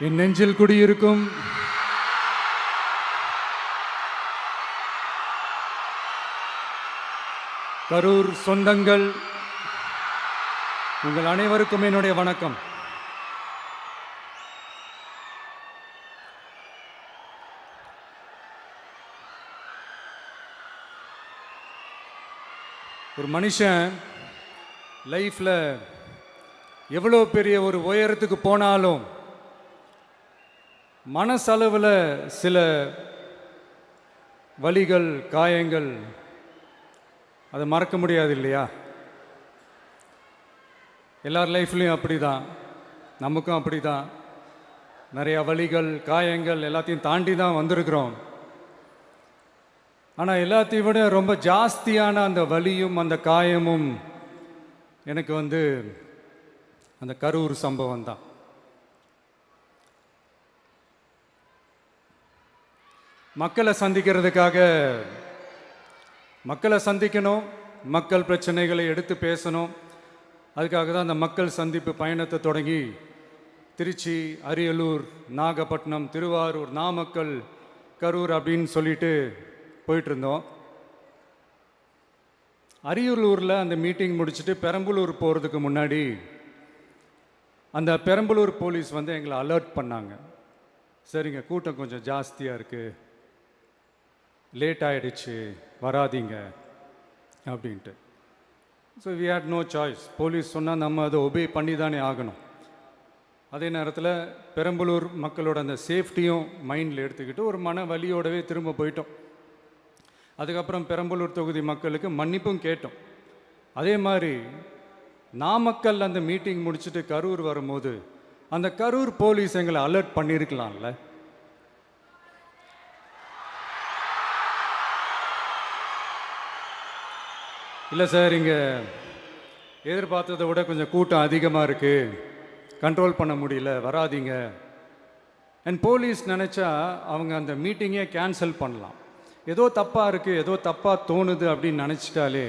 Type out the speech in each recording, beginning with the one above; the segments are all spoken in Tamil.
என் நெஞ்சில் குடியிருக்கும் கரூர் சொந்தங்கள், உங்கள் அனைவருக்கும் என்னுடைய வணக்கம். ஒரு மனுஷன் லைஃப்ல எவ்வளோ பெரிய ஒரு உயரத்துக்கு போனாலும் மனசளவில் சில வலிகள், காயங்கள் அதை மறக்க முடியாது இல்லையா? எல்லார் லைஃப்லையும் அப்படி தான், நமக்கும் அப்படி தான். நிறையா வலிகள், காயங்கள் எல்லாத்தையும் தாண்டி தான் வந்திருக்கிறோம். ஆனால் எல்லாத்தையும் விட ரொம்ப ஜாஸ்தியான அந்த வலியும் அந்த காயமும் எனக்கு அந்த கரூர் சம்பவம் தான். மக்களை சந்திக்கணும், மக்கள் பிரச்சனைகளை எடுத்து பேசணும். அதுக்காக தான் அந்த மக்கள் சந்திப்பு பயணத்தை தொடங்கி திருச்சி, அரியலூர், நாகப்பட்டினம், திருவாரூர், நாமக்கல், கரூர் அப்படின்னு சொல்லிட்டு போயிட்டுருந்தோம். அரியலூரில் அந்த மீட்டிங் முடிச்சுட்டு பெரம்பலூர் போகிறதுக்கு முன்னாடி அந்த பெரம்பலூர் போலீஸ் எங்களை அலர்ட் பண்ணாங்க. சரிங்க, கூட்டம் கொஞ்சம் ஜாஸ்தியாக இருக்குது, லேட் ஆகிடுச்சு, வராதிங்க அப்படின்ட்டு. So we had no choice. Police சொன்னால் நம்ம அதை ஒபே பண்ணி தானே ஆகணும். அதே நேரத்தில் பெரம்பலூர் மக்களோட அந்த சேஃப்டியும் மைண்டில் எடுத்துக்கிட்டு ஒரு மன வலியோடவே திரும்ப போயிட்டோம். அதுக்கப்புறம் பெரம்பலூர் தொகுதி மக்களுக்கு மன்னிப்பும் கேட்டோம். அதே மாதிரி நாமக்கல் அந்த மீட்டிங் முடிச்சுட்டு கரூர் வரும்போது அந்த கரூர் போலீஸ் எங்களை அலர்ட் பண்ணியிருக்கலாம்ல. இல்லை சார், இங்கே எதிர்பார்த்ததை விட கொஞ்சம் கூட்டம் அதிகமாக இருக்குது, கண்ட்ரோல் பண்ண முடியல, வராதிங்க. அண்ட் போலீஸ் நினச்சா அவங்க அந்த மீட்டிங்கே கேன்சல் பண்ணலாம். ஏதோ தப்பாக இருக்குது, ஏதோ தப்பாக தோணுது அப்படின்னு நினச்சிட்டாலே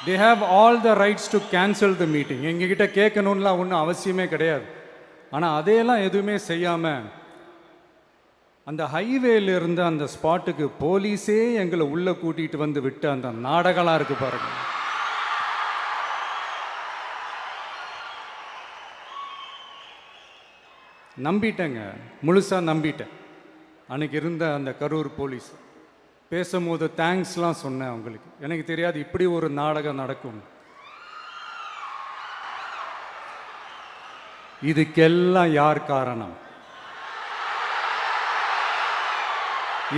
they have all the rights to cancel the meeting. எங்ககிட்ட கேட்கணும்லாம் ஒன்றும் அவசியமே கிடையாது. ஆனால் அதையெல்லாம் எதுவுமே செய்யாமல் அந்த ஹைவேல இருந்த அந்த ஸ்பாட்டுக்கு போலீஸே எங்களை உள்ளே கூட்டிகிட்டு வந்து விட்டு அந்த நாடகம்லாம் இருக்குது பாருங்க. நம்பிட்டேங்க, முழுசாக நம்பிட்டேன். அன்றைக்கி இருந்த அந்த கரூர் போலீஸ் பேசும்போது தேங்க்ஸ்லாம் சொன்னேன் அவங்களுக்கு. எனக்கு தெரியாது இப்படி ஒரு நாடகம் நடக்கும். இதுக்கெல்லாம் யார் காரணம்?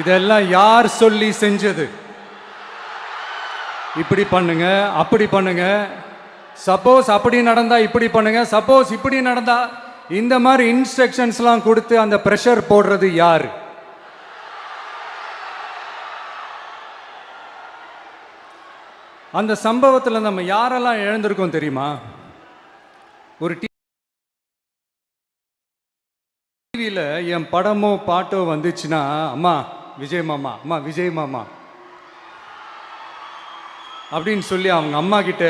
இதெல்லாம் யார் சொல்லி செஞ்சது? இப்படி பண்ணுங்க, அப்படி பண்ணுங்க, சப்போஸ் அப்படி நடந்தா இப்படி பண்ணுங்க, சப்போஸ் இப்படி நடந்தா இந்த மாதிரி இன்ஸ்ட்ரக்ஷன்ஸ்லாம் கொடுத்து அந்த ப்ரெஷர் போடுறது யார்? அந்த சம்பவத்தில் நம்ம யாரெல்லாம் இழந்திருக்கோம் தெரியுமா? ஒரு டிவியில் என் படமோ பாட்டோ வந்துச்சுன்னா, அம்மா விஜய் மாமா, அம்மா விஜய் மாமா அப்படின்னு சொல்லி அவங்க அம்மா கிட்ட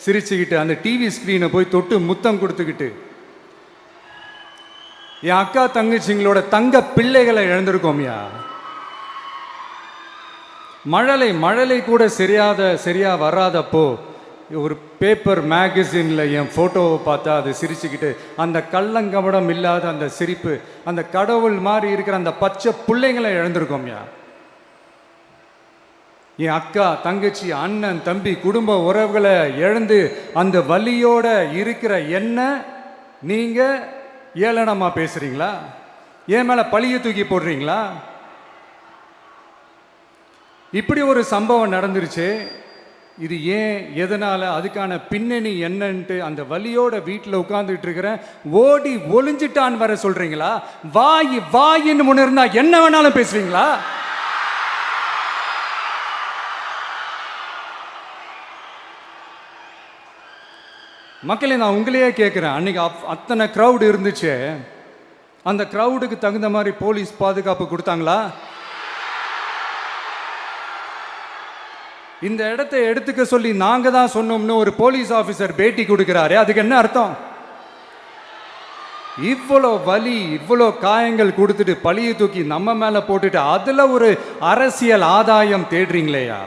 சிரிச்சுக்கிட்டு அந்த டிவி ஸ்க்ரீனை போய் தொட்டு முத்தம் கொடுத்துக்கிட்டு, என் அக்கா தங்கச்சிங்களோட தங்க பிள்ளைகளை இழந்திருக்கோம்யா. மழலை கூட சரியா வராதப்போ ஒரு பேப்பர் மேகசினில் என் ஃபோட்டோவை பார்த்தா அது சிரிச்சுக்கிட்டு, அந்த கள்ளங்கபடம் இல்லாத அந்த சிரிப்பு, அந்த கடவுள் மாதிரி இருக்கிற அந்த பச்சை பிள்ளைங்களை இழந்திருக்கோம்யா. என் அக்கா தங்கச்சி, அண்ணன் தம்பி, குடும்ப உறவுகளை இழந்து அந்த வலியோட இருக்கிற என்ன நீங்கள் ஏளனமாக பேசுகிறீங்களா? என் மேலே பழிய தூக்கி போடுறீங்களா? இப்படி ஒரு சம்பவம் நடந்துருச்சு. இது ஏன், எதனால், அதுக்கான பின்னணி என்னன்ட்டு அந்த வலியோட வீட்டில் உட்கார்ந்துட்டு இருக்கிறேன். ஓடி ஒளிஞ்சிட்டான்னு வர சொல்கிறீங்களா? வாயின்னு முன்ன இருந்தா என்ன வேணாலும் பேசுவீங்களா? மக்களே, நான் உங்களையே கேட்குறேன், அன்றைக்கி அத்தனை க்ரௌடு இருந்துச்சு, அந்த க்ரௌடுக்கு தகுந்த மாதிரி போலீஸ் பாதுகாப்பு கொடுத்தாங்களா? இந்த இடத்தை எடுத்துக்க சொல்லி நாங்க தான் சொன்னோம்னு ஒரு போலீஸ் ஆபீசர் பேட்டி கொடுக்கிறாரு. அதுக்கு என்ன அர்த்தம்? இவ்வளோ வலி, இவ்வளோ காயங்கள் கொடுத்துட்டு பழியை தூக்கி நம்ம மேல போட்டுட்டு அதுல ஒரு அரசியல் ஆதாயம் தேடுறீங்களேயா?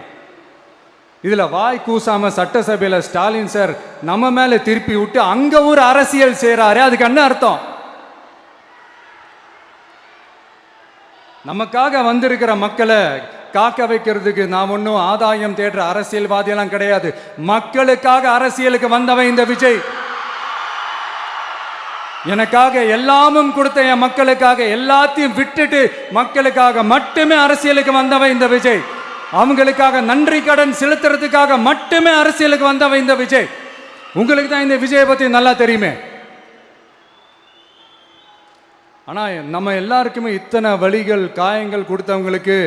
இதுல வாய் கூசாம சட்டசபையில ஸ்டாலின் சார் நம்ம மேல திருப்பி விட்டு அங்க ஒரு அரசியல் செய்றாரு. அதுக்கு என்ன அர்த்தம்? நமக்காக வந்திருக்கிற மக்களை காக்க வைக்கிறதுக்கு நான் ஒன்றும் ஆதாயம் தேடுற அரசியல்வாதியெல்லாம் கிடையாது. மக்களுக்காக அரசியலுக்கு வந்தவன் இந்த விஜய். எனக்காக எல்லாமும் கொடுத்த என் மக்களுக்காக எல்லாத்தையும் விட்டுட்டு மக்களுக்காக மட்டுமே அரசியலுக்கு வந்தவன் இந்த விஜய். அவங்களுக்காக நன்றி கடன் செலுத்துறதுக்காக மட்டுமே அரசியலுக்கு வந்தவன் இந்த விஜய். உங்களுக்கு தான் இந்த விஜயை பத்தி நல்லா தெரியுமே. ஆனா நம்ம எல்லாருக்குமே இத்தனை வலிகள் காயங்கள் கொடுத்தவங்களுக்கு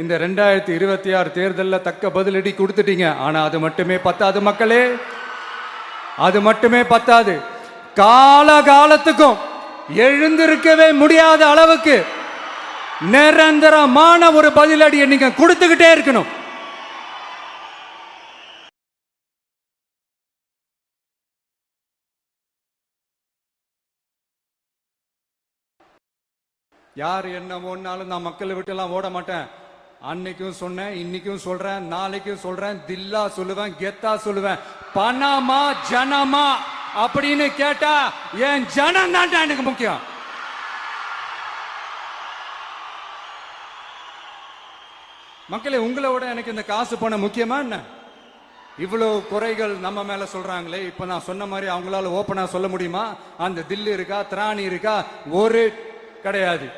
இந்த 2026 தேர்தலில் தக்க பதிலடி கொடுத்துட்டீங்க. ஆனா அது மட்டுமே பத்தாது மக்களே, அது மட்டுமே பத்தாது. காலகாலத்துக்கும் எழுந்திருக்கவே முடியாத அளவுக்கு நிரந்தரமான ஒரு பதிலடியை நீங்க கொடுத்துக்கிட்டே இருக்கணும். யார் என்ன ஓடினாலும் நான் மக்களை விட்டுலாம் ஓட மாட்டேன். அன்னைக்கும் சொன்னேன், இன்னைக்கும் சொல்றேன், நாளைக்கும் சொல்றேன், தில்லா சொல்லுவேன், கெத்தா சொல்லுவேன். பணமா ஜனமா அப்படின்னு கேட்டா என் ஜனம் தான் எனக்கு முக்கியம். மக்களே, உங்களை விட எனக்கு இந்த காசு பணம் முக்கியமா என்ன? இவ்வளவு குறைகள் நம்ம மேல சொல்றாங்களே, இப்ப நான் சொன்ன மாதிரி அவங்களால ஓப்பனா சொல்ல முடியுமா? அந்த தில்லு இருக்கா, திராணி இருக்கா? ஒரு கிடையாது.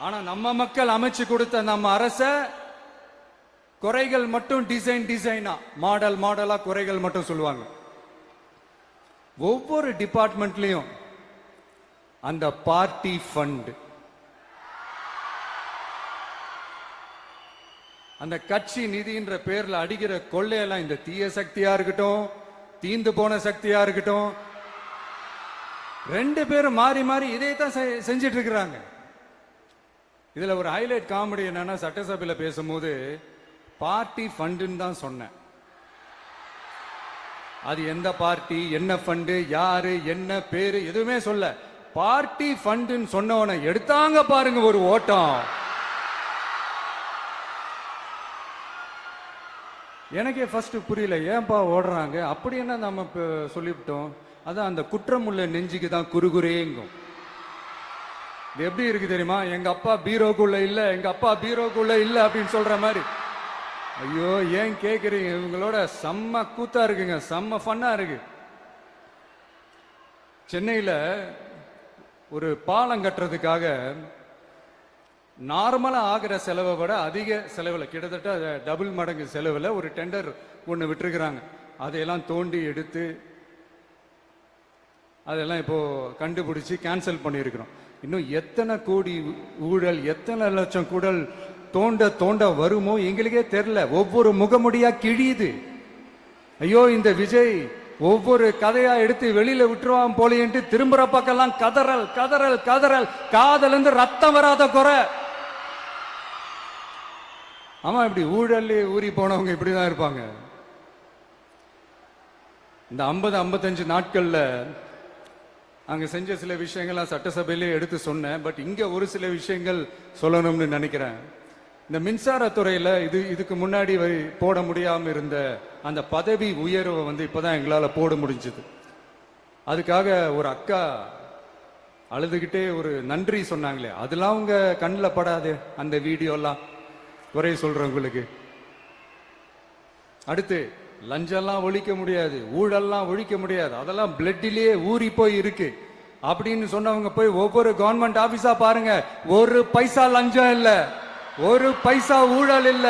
ஆனா நம்ம மக்கள் அமைச்சு கொடுத்த நம்ம அரச குறைகள் மட்டும் டிசைனா மாடல் மாடலா குறைகள் மட்டும் சொல்லுவாங்க. ஒவ்வொரு டிபார்ட்மெண்ட்லயும் அந்த பார்ட்டி ஃபண்ட், அந்த கட்சி நிதின்ற பேர்ல அடிக்கிற கொள்ளையெல்லாம் இந்த தீய சக்தியா இருக்கட்டும், தீந்து போன சக்தியா இருக்கட்டும், ரெண்டு பேரும் மாறி மாறி இதே தான் செஞ்சிட்டு இருக்கிறாங்க. இதுல ஒரு ஹைலைட் காமெடி என்னன்னா, சட்டசபையில் பேசும்போது பார்ட்டி ஃபண்டுன்னு தான் சொன்னேன். அது எந்த பார்ட்டி, என்ன ஃபண்டு, யாரு, என்ன பேரு எதுவுமே சொல்ல. பார்ட்டி ஃபண்டுன்னு சொன்னவனை எடுத்தாங்க பாருங்க ஒரு ஓட்டம். எனக்கே ஃபர்ஸ்ட் புரியல, ஏன்பா ஓடுறாங்க? அப்படி என்ன நம்ம சொல்லிவிட்டோம்? அதான் அந்த குற்றம் உள்ள நெஞ்சுக்கு தான் குறுகுறேங்கும். இது எப்படி இருக்கு தெரியுமா? எங்க அப்பா பீரோக்குள்ள இல்ல, எங்க அப்பா பீரோக்குள்ள இல்ல அப்படின்னு சொல்ற மாதிரி. ஐயோ, ஏன் கேக்குறீங்க? இவங்களோட செம்ம கூத்தா இருக்குங்க, செம்ம ஃபன்னா இருக்கு. சென்னையில ஒரு பாலம் கட்டுறதுக்காக நார்மலா ஆகிற செலவை விட அதிக செலவில், கிட்டத்தட்ட டபுள் மடங்கு செலவில் ஒரு டெண்டர் ஒன்று விட்டுருக்குறாங்க. அதையெல்லாம் தோண்டி எடுத்து அதெல்லாம் இப்போ கண்டுபிடிச்சு கேன்சல் பண்ணியிருக்கிறோம். இன்னும் எத்தனை கோடி ஊழல், எத்தனை லட்சம் கூடல் தோண்ட தோண்ட வருமோ எங்களுக்கே தெரியல. ஒவ்வொரு முகமுடியா கிழியுது. ஐயோ, இந்த விஜய் ஒவ்வொரு கதையா எடுத்து வெளியில விட்டுருவான் போலின்ட்டு திரும்புற பக்கம்லாம் கதறல் கதறல் கதறல். காதல இருந்து ரத்தம் வராத குறை. ஆமா, இப்படி ஊழல் ஊறி போனவங்க இப்படிதான் இருப்பாங்க. இந்த 50-55 நாட்கள்ல அங்க செஞ்ச சில விஷயங்கள்லாம் சட்டசபையிலே எடுத்து சொன்னேன். பட் இங்க ஒரு சில விஷயங்கள் சொல்லணும்னு நினைக்கிறேன். இந்த மின்சாரத்துறையில இதுக்கு முன்னாடி போட முடியாம இருந்த அந்த பதவி உயர்வை இப்பதான் எங்களால போட முடிஞ்சது. அதுக்காக ஒரு அக்கா அழுதுகிட்டே ஒரு நன்றி சொன்னாங்களே, அதெல்லாம் உங்க கண்ணில் படாது அந்த வீடியோலாம், குறை சொல்றவங்களுக்கு. அடுத்து லஞ்சம்லாம் ஒழிக்க முடியாது, ஊழல்லாம் ஒழிக்க முடியாது, அதெல்லாம் பிளட்டிலேயே ஊறி போய் இருக்கு அப்படின்னு சொன்னவங்க போய் ஒவ்வொரு கவர்மெண்ட் ஆபீஸா பாருங்க. ஒரு பைசா லஞ்சம் இல்ல, ஒரு பைசா ஊழல் இல்ல.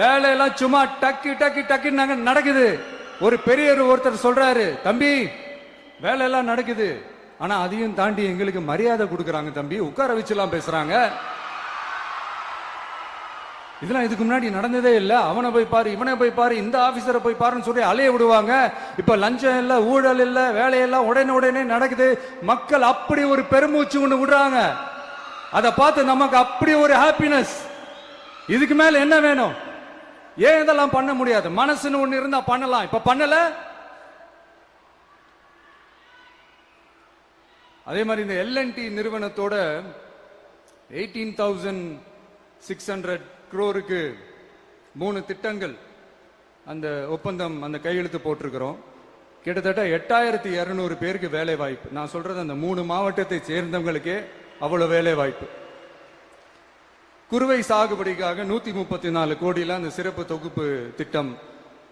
வேலையெல்லாம் சும்மா டக்கு டக்கு டக்குன்னு நடக்குது. ஒரு பெரியவர் ஒருத்தர் சொல்றாரு, தம்பி வேலையெல்லாம் நடக்குது, ஆனா அதையும் தாண்டி எங்களுக்கு மரியாதை கொடுக்குறாங்க தம்பி, உட்கார வச்சுலாம் பேசுறாங்க. இதெல்லாம் இதுக்கு முன்னாடி நடந்ததே இல்லை. அவனை போய் பாரு, இவனை போய் பாரு, இந்த ஆபீசரை போய் பாருன்னு சொல்லி அலைய விடுவாங்க. இப்ப லஞ்சம் இல்ல, ஊழல் இல்ல, வேலையெல்லாம் உடனே உடனே நடக்குது. மக்கள் அப்படி ஒரு பெருமூச்சு ஒண்ணு விடுறாங்க. அதை பார்த்து நமக்கு அப்படி ஒரு ஹாப்பினஸ். இதுக்கு மேல என்ன வேணும்? ஏன் இதெல்லாம் பண்ண முடியாது? மனசுன்னு ஒண்ணு இருந்தா பண்ணலாம். இப்ப பண்ணல. அதே மாதிரி இந்த எல்என்டி நிறுவனத்தோட 18,600 crore-க்கு 3 திட்டங்கள் அந்த ஒப்பந்தம், அந்த கையெழுத்து போட்டிருக்கிறோம். கிட்டத்தட்ட 8,200 பேருக்கு வேலை வாய்ப்பு. நான் சொல்றது அந்த 3 மாவட்டத்தை சேர்ந்தவங்களுக்கே அவ்வளவு வேலை வாய்ப்பு. குறுவை சாகுபடிக்காக 134 கோடியில அந்த சிறப்பு தொகுப்பு திட்டம்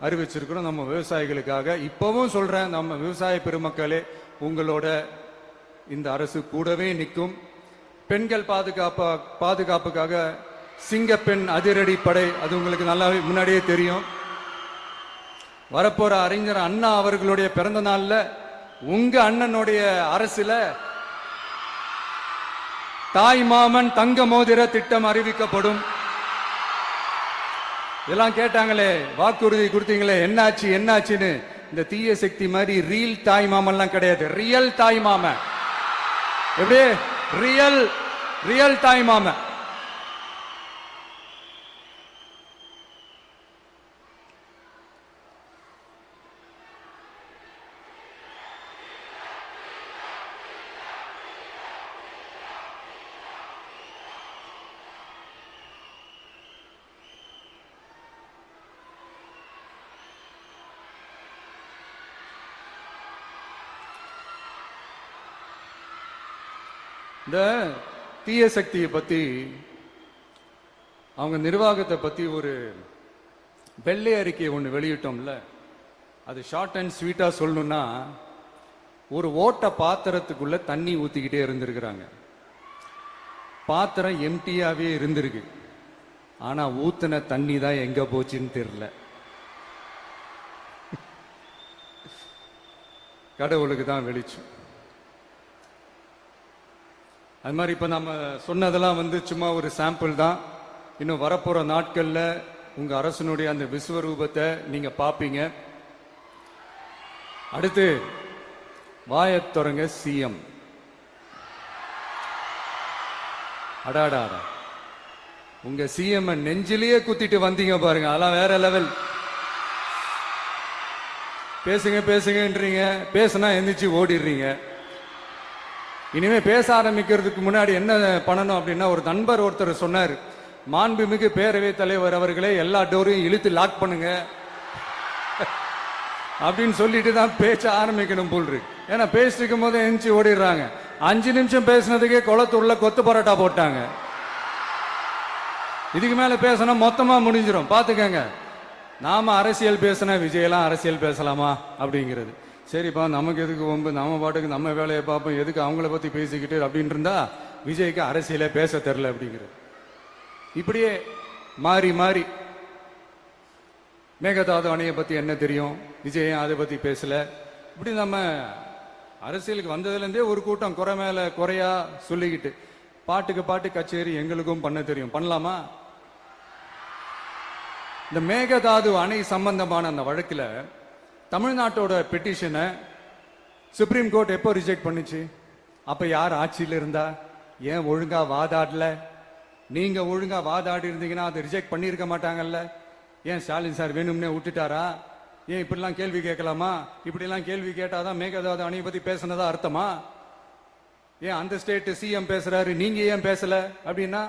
அறிவிச்சிருக்கிறோம் நம்ம விவசாயிகளுக்காக. இப்பவும் சொல்றேன், நம்ம விவசாய பெருமக்களே, உங்களோட இந்த அரசு கூடவே நிற்கும். பெண்கள் பாதுகாப்புக்காக சிங்கப்பெண் அதிரடி படை, அது உங்களுக்கு நல்லாவே முன்னாடியே தெரியும். வரப்போற அறிஞர் அண்ணா அவர்களுடைய பிறந்த நாள்ல உங்க அண்ணனுடைய அரசுல தாய் மாமன் தங்க மோதிர திட்டம் அறிவிக்கப்படும். இதெல்லாம் கேட்டாங்களே, வாக்குறுதி கொடுத்தீங்களே, என்னாச்சு என்னாச்சுன்னு. இந்த தீய சக்தி மாதிரி ரீல் தாய் மாமன்லாம் கிடையாது, ரியல் தாய் மாமன். எப்படி? ரியல் தாய் மாமன். இந்த தீய சக்தியை பத்தி, அவங்க நிர்வாகத்தை பத்தி ஒரு வெள்ளை அறிக்கை ஒன்று வெளியிட்டோம்ல, அது ஷார்ட் அண்ட் ஸ்வீட்டா சொல்லணும்னா, ஒரு ஓட்ட பாத்திரத்துக்குள்ள தண்ணி ஊத்திக்கிட்டே இருந்திருக்கிறாங்க. பாத்திரம் எம்டியாவே இருந்திருக்கு, ஆனா ஊத்தின தண்ணி தான் எங்க போச்சுன்னு தெரியல. கடவுளுக்கு தான் வெளிச்சம். அது மாதிரி இப்ப நம்ம சொன்னதெல்லாம் சும்மா ஒரு சாம்பிள் தான். இன்னும் வரப்போற நாட்கள்ல உங்க அரசனுடைய அந்த விஸ்வரூபத்தை நீங்க பாப்பீங்க. அடுத்து வாயத் தொடங்க சிஎம். அடாடா, உங்க சிஎம் நெஞ்சிலேயே குத்திட்டு வந்தீங்க பாருங்க, அதெல்லாம் வேற லெவல். பேசுங்க பேசுங்கன்றீங்க, பேசுனா எந்திரிச்சு ஓடிடுறீங்க. இனிமே பேச ஆரம்பிக்கிறதுக்கு முன்னாடி என்ன பண்ணணும் அப்படின்னா, ஒரு நண்பர் ஒருத்தர் சொன்னார், மாண்புமிகு பேரவைத் தலைவர் அவர்களே, எல்லா டோரையும் இழுத்து லாக் பண்ணுங்க அப்படின்னு சொல்லிட்டு தான் பேச்ச ஆரம்பிக்கணும் போல் இருக்கு. ஏன்னா பேசிட்டு இருக்கும் போது எந்திரிச்சு ஓடிடுறாங்க. 5 நிமிஷம் பேசினதுக்கே குளத்தூர்ல கொத்து பரோட்டா போட்டாங்க. இதுக்கு மேல பேசினா மொத்தமா முடிஞ்சிடும், பாத்துக்கங்க. நாம அரசியல் பேசினா விஜயெல்லாம் அரசியல் பேசலாமா அப்படிங்கிறது. சரிப்பா, நமக்கு எதுக்கு வம்பு, நம்ம பாட்டுக்கு நம்ம வேலையை பார்ப்போம், எதுக்கு அவங்கள பத்தி பேசிக்கிட்டு அப்படின்னு இருந்தா விஜய்க்கு அரசியலே பேச தெரில அப்படிங்கிறது. இப்படியே மாறி மாறி மேகதாது அணையை பத்தி என்ன தெரியும், விஜய் அதை பத்தி பேசல. இப்படி நம்ம அரசியலுக்கு வந்ததுலேருந்தே ஒரு கூட்டம் குறை மேல குறையா சொல்லிக்கிட்டு, பாட்டுக்கு பாட்டு கச்சேரி எங்களுக்கும் பண்ண தெரியும், பண்ணலாமா? இந்த மேகதாது அணை சம்பந்தமான அந்த வழக்குல தமிழ்நாட்டோட பெட்டிஷனை சுப்ரீம் கோர்ட் எப்போ ரிஜெக்ட் பண்ணுச்சு? அப்ப யார் ஆட்சியில் இருந்தா? ஏன் ஒழுங்கா வாதாடல? நீங்க ஒழுங்கா வாதாடி இருந்தீங்கன்னா அதை ரிஜெக்ட் பண்ணியிருக்க மாட்டாங்கல்ல. ஏன் ஸ்டாலின் சார் வேணும்னே விட்டுட்டாரா? ஏன் இப்படிலாம் கேள்வி கேட்கலாமா? இப்படிலாம் கேள்வி கேட்டாதான் மேகதாது அணையை பத்தி பேசினதா அர்த்தமா? ஏன் அந்த ஸ்டேட் சிஎம் பேசுறாரு, நீங்க ஏன் பேசல? அப்படின்னா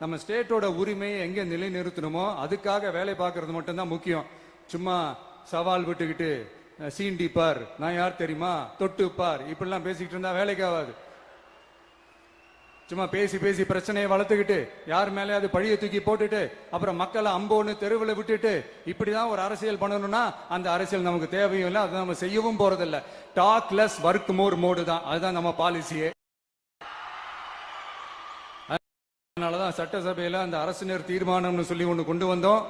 நம்ம ஸ்டேட்டோட உரிமையை எங்க நிலைநிறுத்தணுமோ அதுக்காக வேலை பார்க்கறது மட்டும்தான் முக்கியம். சும்மா சவால் விட்டுக்கிட்டு சீண்டி பார், நான் யார் தெரியுமா, தொட்டு பார், இப்படிலாம் பேசிக்கிட்டு இருந்தா வேலைக்கு ஆகாது. சும்மா பேசி பேசி பிரச்சனையை வளர்த்துக்கிட்டு யார் மேலே அது பழிய தூக்கி போட்டுட்டு அப்புறம் மக்களை அம்போன்னு தெருவில் விட்டுட்டு இப்படிதான் ஒரு அரசியல் பண்ணணும்னா அந்த அரசியல் நமக்கு தேவையும் இல்லை, அதை நம்ம செய்யவும் போறதில்லை. Talk less work more mode தான், அதுதான் நம்ம பாலிசியே. அதனாலதான் சட்டசபையில அந்த அரசினர் தீர்மானம்னு சொல்லி ஒன்று கொண்டு வந்தோம்.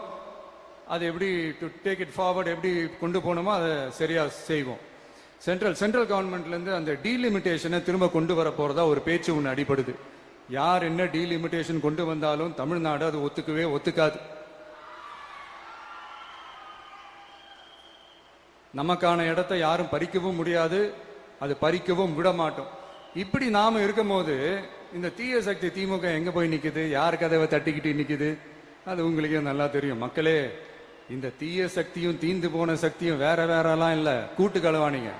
அது எப்படி டு டேக் இட் ஃபார்வர்ட், எப்படி கொண்டு போகணுமோ அதை சரியா செய்வோம். சென்ட்ரல் கவர்மெண்ட்ல இருந்து அந்த டீலிமிட்டேஷனை திரும்ப கொண்டு வர போறதா ஒரு பேச்சு ஒன்று அடிபடுது. யார் என்ன டீலிமிட்டேஷன் கொண்டு வந்தாலும் தமிழ்நாடு அது ஒத்துக்காது. நமக்கான இடத்தை யாரும் பறிக்கவும் முடியாது, அது பறிக்கவும் விட மாட்டோம். இப்படி நாம இருக்கும் போது இந்த தீய சக்தி திமுக எங்க போய் நிக்குது, யார் கதவை தட்டிக்கிட்டு நிக்குது, அது உங்களுக்கே நல்லா தெரியும். மக்களே, இந்த தீய சக்தியும் தீந்து போன சக்தியும் வேற வேறலாம் இல்ல, கூட்டு களவாணிங்க.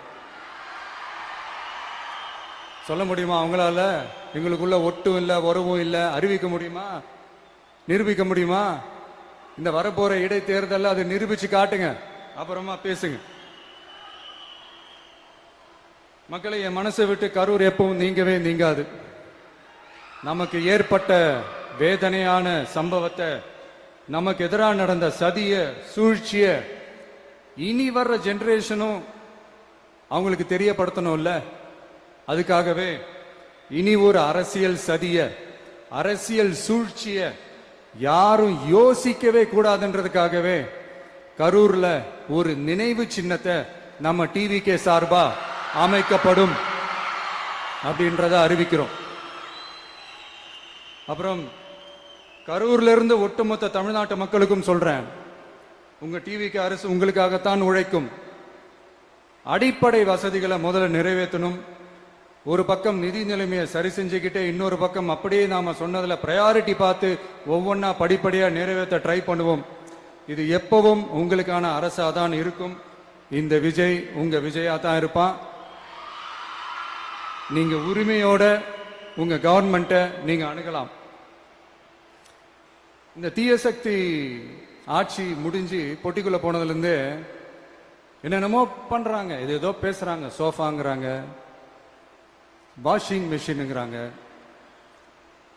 சொல்ல முடியுமா அவங்களால? எங்களுக்குள்ள ஒட்டும் இல்ல, உறவும் இல்ல, அறிவிக்க முடியுமா, நிரூபிக்க முடியுமா? இந்த வரப்போற இடைத்தேர்தல் அதை நிரூபிச்சு காட்டுங்க, அப்புறமா பேசுங்க. மக்களை, என் மனசை விட்டு கரூர் எப்பவும் நீங்கவே நீங்காது. நமக்கு ஏற்பட்ட வேதனையான சம்பவத்தை, நமக்கு எதிராக நடந்த சதிய சூழ்ச்சிய இனி வர்ற ஜெனரேஷனும் அவங்களுக்கு தெரியப்படுத்தணும்ல. அதுக்காகவே இனி ஒரு அரசியல் சதிய, அரசியல் சூழ்ச்சிய யாரும் யோசிக்கவே கூடாதுன்றதுக்காகவே கரூர்ல ஒரு நினைவு சின்னத்தை நம்ம டிவிகே சார்பா அமைக்கப்படும் அப்படின்றத அறிவிக்கிறோம். அப்புறம் கரூர்ல இருந்து ஒட்டுமொத்த தமிழ்நாட்டு மக்களுக்கும் சொல்றேன், உங்க டிவிக்கு அரசு உங்களுக்காகத்தான் உழைக்கும். அடிப்படை வசதிகளை முதல்ல நிறைவேற்றணும். ஒரு பக்கம் நிதி நிலைமையை சரி செஞ்சுக்கிட்டே, இன்னொரு பக்கம் அப்படியே நாம சொன்னதுல பிரையாரிட்டி பார்த்து ஒவ்வொன்றா படிப்படியா நிறைவேற்ற ட்ரை பண்ணுவோம். இது எப்பவும் உங்களுக்கான அரசா தான் இருக்கும். இந்த விஜய் உங்க விஜயா தான் இருப்பான். நீங்க உரிமையோட உங்க கவர்மெண்ட்டை நீங்க அணுகலாம். இந்த தீய சக்தி ஆட்சி முடிஞ்சு பொட்டிக்குள்ள போனதுல இருந்து என்னென்னமோ பண்றாங்க, இது ஏதோ பேசுறாங்க, சோஃபாங்கிறாங்க, வாஷிங் மிஷினுங்கிறாங்க.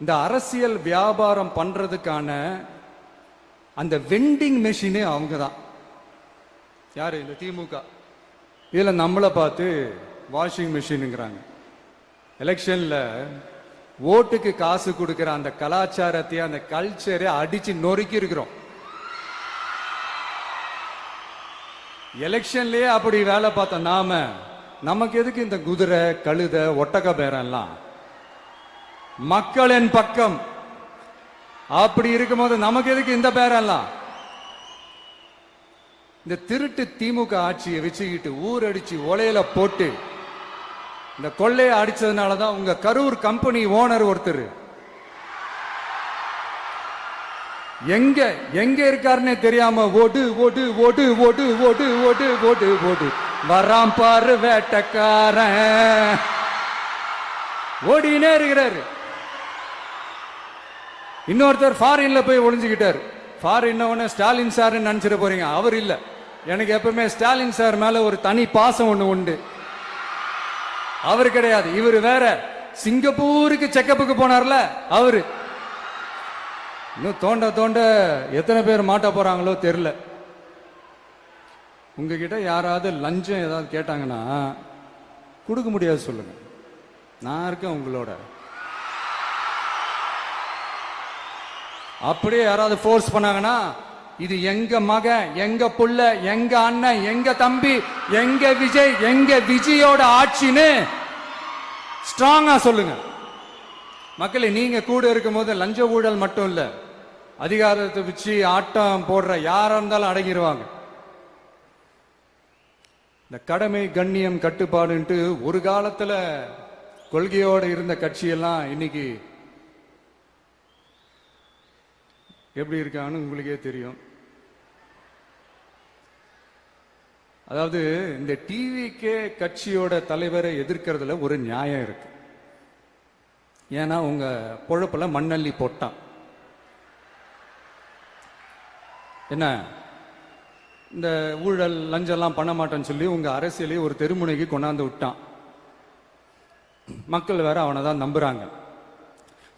இந்த அரசியல் வியாபாரம் பண்றதுக்கான அந்த வெண்டிங் மெஷினே அவங்க தான். யாரு? இந்த திமுக. இதுல நம்மளை பார்த்து வாஷிங் மிஷினுங்கிறாங்க. எலெக்ஷன்ல ஓட்டுக்கு காசு கொடுக்கிற அந்த கலாச்சாரத்தை, அந்த கல்ச்சரை அடிச்சு நொறுக்கி இருக்கிறோம். எலெக்ஷன்லயே அப்படி வேலை பார்த்த நாம, நமக்கு எதுக்கு இந்த குதிரை, கழுதை, ஒட்டக பேரெல்லாம்? மக்களின் பக்கம் அப்படி இருக்கும்போது நமக்கு எதுக்கு இந்த பேரெல்லாம்? இந்த திருட்டு திமுக ஆட்சியை வச்சுக்கிட்டு ஊரடிச்சு ஒலையில போட்டு இந்த கொள்ளையை அடிச்சதுனாலதான் உங்க கரூர் கம்பெனி ஓனர் ஒருத்தர் எங்க எங்க இருக்காருன்னே தெரியாம ஓடு ஓடு ஓடு ஓடு ஓடு ஓடு ஓடு ஓடு வராம் பாரு வேட்டக்காரன் ஓடினே இருக்கிறாரு. இன்னொருத்தர் ஃபாரின்ல போய் ஒளிஞ்சுக்கிட்டாரு. ஃபாரின் ஸ்டாலின் சார் நினைச்சிட போறீங்க, அவர் இல்ல. எனக்கு எப்பவுமே ஸ்டாலின் சார் மேல ஒரு தனி பாசம் ஒண்ணு உண்டு. அவர் கிடையாது, இவர் வேற. சிங்கப்பூருக்கு செக்கப்புக்கு போனார்ல அவரு. இன்னும் தோண்ட தோண்ட எத்தனை பேர் மாட்ட போறாங்களோ தெரியல. உங்ககிட்ட யாராவது லஞ்சம் ஏதாவது கேட்டாங்கன்னா கொடுக்க முடியாது சொல்லுங்க, நான் இருக்கேன் உங்களோட. அப்படியே யாராவது ஃபோர்ஸ் பண்ணாங்கன்னா, இது எங்க மகன், எங்க புள்ள, எங்க அண்ணன், எங்க தம்பி, எங்க விஜய், எங்க விஜயோட ஆட்சின்னு ஸ்ட்ராங்கா சொல்லுங்க. மக்களை, நீங்க கூட இருக்கும் போது லஞ்ச ஊழல் மட்டும் இல்ல, அதிகாரத்தை வச்சு ஆட்டம் போடுற யாரா இருந்தாலும் அடங்கிடுவாங்க. இந்த கடமை, கண்ணியம், கட்டுப்பாடுன்ட்டு ஒரு காலத்துல கொள்கையோட இருந்த கட்சியெல்லாம் இன்னைக்கு எப்படி இருக்கான்னு உங்களுக்கே தெரியும். அதாவது இந்த டிவிகே கட்சியோட தலைவரை எதிர்க்கிறதுல ஒரு நியாயம் இருக்கு. ஏன்னா உங்க பொழப்புல மண்ணள்ளி போட்டான். என்ன, இந்த ஊழல் லஞ்சம்லாம் பண்ண மாட்டேன்னு சொல்லி உங்க அரசியலே ஒரு தெருமுனைக்கு கொண்டாந்து விட்டான். மக்கள் வேற அவனை தான் நம்புறாங்க.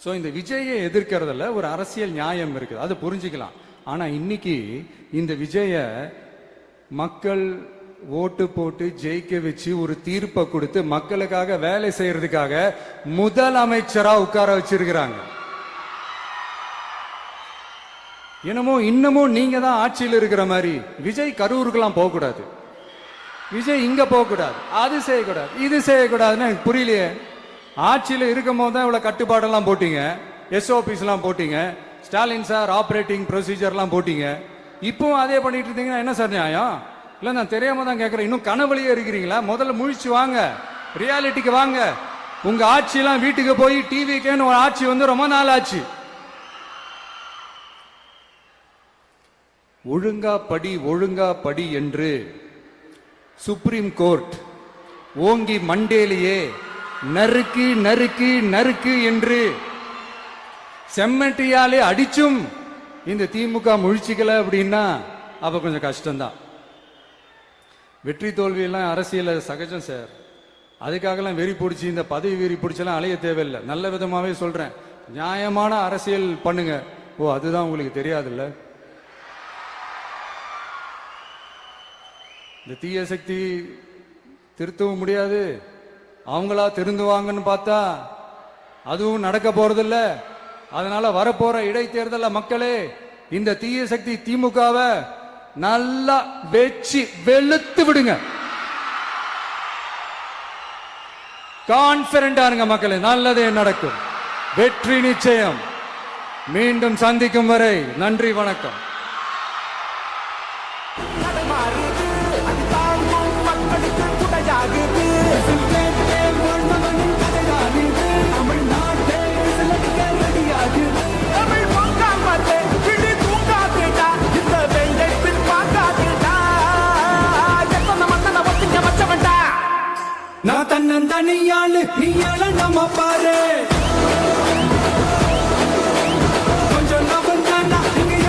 ஸோ இந்த விஜயை எதிர்க்கிறதுல ஒரு அரசியல் நியாயம் இருக்குது, அது புரிஞ்சுக்கலாம். ஆனா இன்னைக்கு இந்த விஜய மக்கள் ஓட்டு போட்டு ஜெயிக்க வச்சு ஒரு தீர்ப்பை கொடுத்து மக்களுக்காக வேலை செய்யறதுக்காக முதலமைச்சரா உட்கார வச்சிருக்கிறாங்க. என்னமோ இன்னமும் நீங்க தான் ஆட்சியில் இருக்கிற மாதிரி. விஜய் கரூருக்கெல்லாம் போகக்கூடாது, விஜய் இங்க போகக்கூடாது, அது செய்யக்கூடாது, இது செய்யக்கூடாதுன்னு எனக்கு புரியலையே. ஆட்சியில் இருக்கும் போது தான் இவ்வளவு கட்டுப்பாடெல்லாம் போட்டீங்க, எஸ்ஓபிஸ் எல்லாம் போட்டீங்க, ஸ்டாலின் சார் ஆபரேட்டிங் ப்ரொசீஜர்லாம் போட்டீங்க. இப்பவும் அதே பண்ணிட்டு இருந்தீங்கன்னா என்ன சார் நியாயம்? இல்ல, நான் தெரியாம தான் கேட்கறேன். இன்னும் கனவுலயே இருக்கிறீங்களா? முதல்ல முழிச்சு வாங்க, ரியாலிட்டிக்கு வாங்க. உங்க ஆட்சியெல்லாம் வீட்டுக்கு போய் டிவிக்கேன்னு ஒரு ஆட்சி வந்து ரொம்ப நாள் ஆச்சு. ஒழுங்கா படி என்று சுப்ரீம் கோர்ட் ஓங்கி மண்டேலியே நறுக்கு நறுக்கு நறுக்கு என்று செம்மட்டியாலே அடிச்சும் இந்த திமுக முழிச்சிக்கல அப்படின்னா அப்ப கொஞ்சம் கஷ்டம்தான். வெற்றி தோல்வியெல்லாம் அரசியல சகஜம் சார். அதுக்காகலாம் வெறி பிடிச்சி இந்த பதவி வெறி பிடிச்செல்லாம் அலைய தேவையில்லை. நல்ல விதமாவே சொல்றேன், நியாயமான அரசியல் பண்ணுங்க. ஓ, அதுதான் உங்களுக்கு தெரியாதுல்ல. இந்த தீய சக்தி திருத்தவும் முடியாது, அவங்களா திருந்துவாங்கன்னு பார்த்தா அதுவும் நடக்க போறதில்ல. அதனால வரப்போற இடைத்தேர்தல மக்களே, இந்த தீய சக்தி திமுகவை நல்லா வெச்சு வெளுத்து விடுங்க. கான்பிடண்டா இருங்க மக்களே, நல்லதே நடக்கும், வெற்றி நிச்சயம். மீண்டும் சந்திக்கும் வரை நன்றி, வணக்கம். நான் தன்னந்தனியாளு, நீ நம்ம பாரு.